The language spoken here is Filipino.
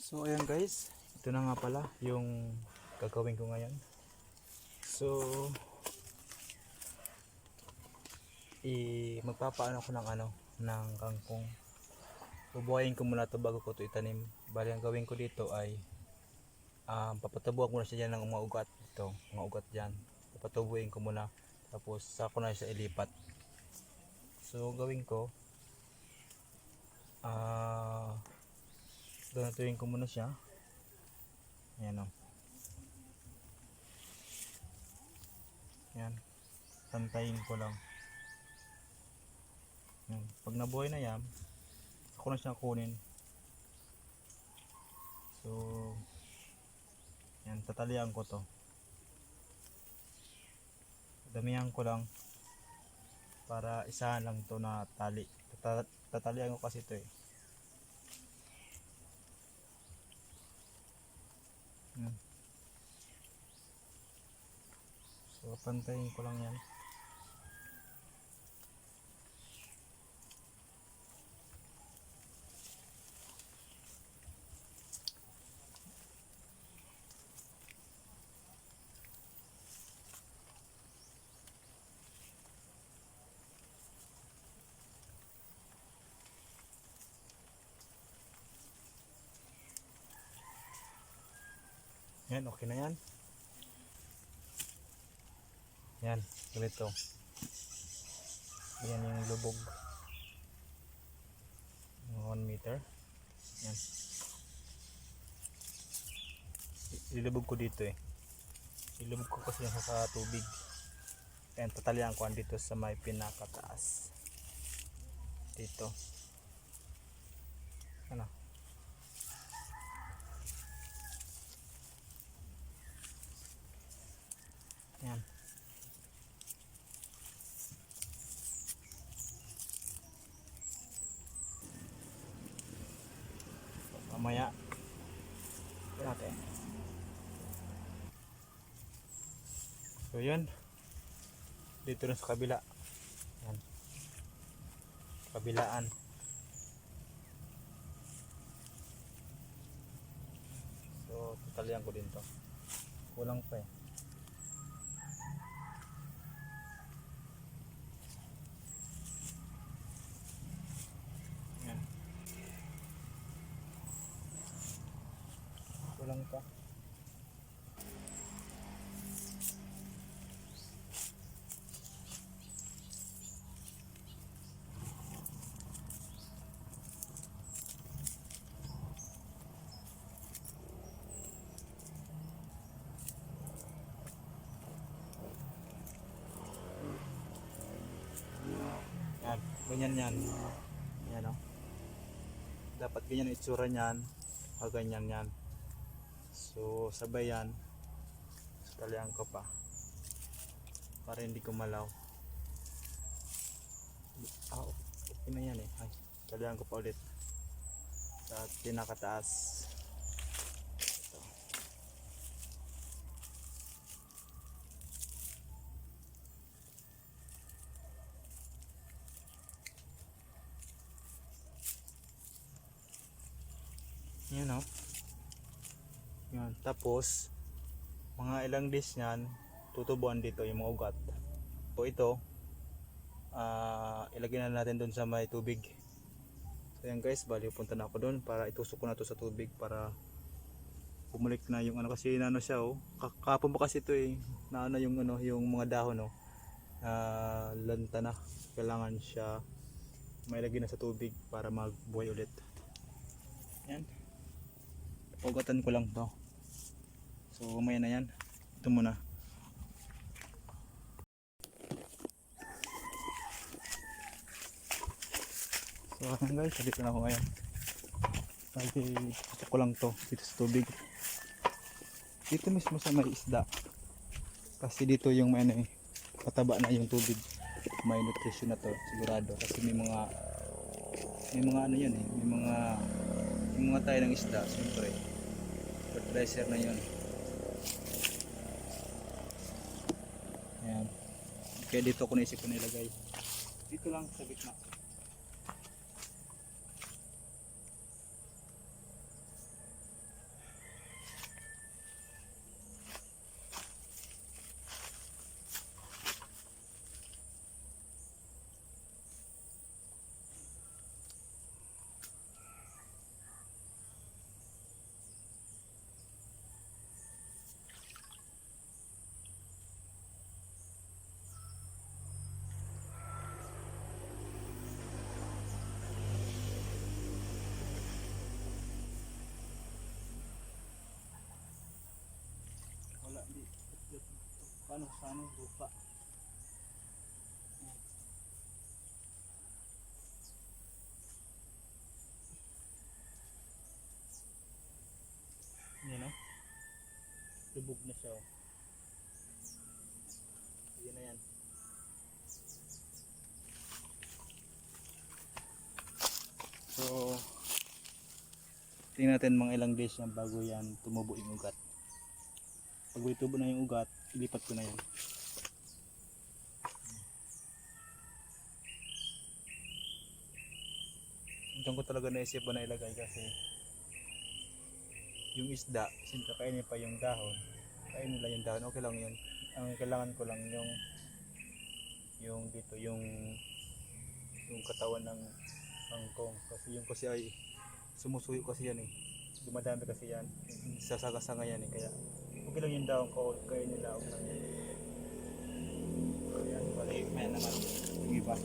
So ayan guys, ito na nga pala yung gagawin ko ngayon. So magpapaano ko ng ng kangkong. Bubuhayin ko muna ito bago ko ito itanim. Bali ang gawin ko dito ay papatubuhan ko na siya dyan ng mga ugat. Ito, mga ugat dyan. Papatubuhin ko muna. Tapos sako na siya ilipat. So gawin ko donatuin ko muna siya. Ayan o. Ayan. Pantayin ko lang. Ayan. Pag nabuhay na yan, ako na siya kunin. So ayan, tatalian ko to. Damihan ko lang para isahan lang to na tali. Tatalian ko kasi ito eh. So pantayin ko lang yan. Yan, okay na yan. Yan, ganito. Yan yung lubog. 1 meter. Yan. Ilubog ko dito eh. Ilubog ko kasi sa tubig. Yan, tatalian ko dito sa may pinakataas. Dito. Ano? Yan. Mamaya natin. So yun, dito na sa kabila. Yan. Kabilaan. So tatalian ko din to. Kulang pa eh. Yan. Kulang pa. Yan, ganyan yan. Yan o. Dapat ganyan ang itsura niyan. Ganyan yan. So sabay yan. Talian ko pa. Para hindi kumalaw. Okay na yan eh. Ay, talian ko pa ulit. Sa pinakataas. Ito. Yan o. Yan. Tapos mga ilang days nyan tutubuan dito yung mga ugat. So ito ilagay na natin dun sa may tubig. So yan guys, bali punta na ako dun para itusok ko na to sa tubig para bumalik na yung kasi nano siya oh. Kapon pa kasi ito eh. Naano yung yung mga dahon lanta na. Kailangan siya mailagay na sa tubig para magbuhay ulit. Yan. Ugatan ko lang to. So umaya na yan. Ito muna. So guys, dito na ako ngayon. Ito ko lang to dito sa tubig. Dito mismo sa may isda. Kasi dito yung may pataba na yung tubig. May nutrition na to sigurado. Kasi may mga yan eh. May mga tayo ng isda. Siyempre fertilizer na yun. Ayan. Kaya dito ko naisip ko nilagay. Dito lang sa gitna. Hindi. Paano sa ano? Lupa. Yan o. Lubog na siya o. Yan na yan. So, tingnan natin mga ilang days yan bago yan tumubo yung ugat. Pag may tubo na yung ugat, ilipat ko na yan. Diyan ko talaga naisip ba na ilagay kasi yung isda, siyempre kainin pa yung dahon. Kainin nila yung dahon, okay lang yun. Ang kailangan ko lang yung dito, yung katawan ng kangkong. Kasi yung kasi ay sumusuyo kasi yan eh. Dumadami kasi yan. Sasagasa nga yan eh. Kaya okay lang yung dahon ko, kainin nila, okay lang yan. Ayan, bali, may naman yung iba.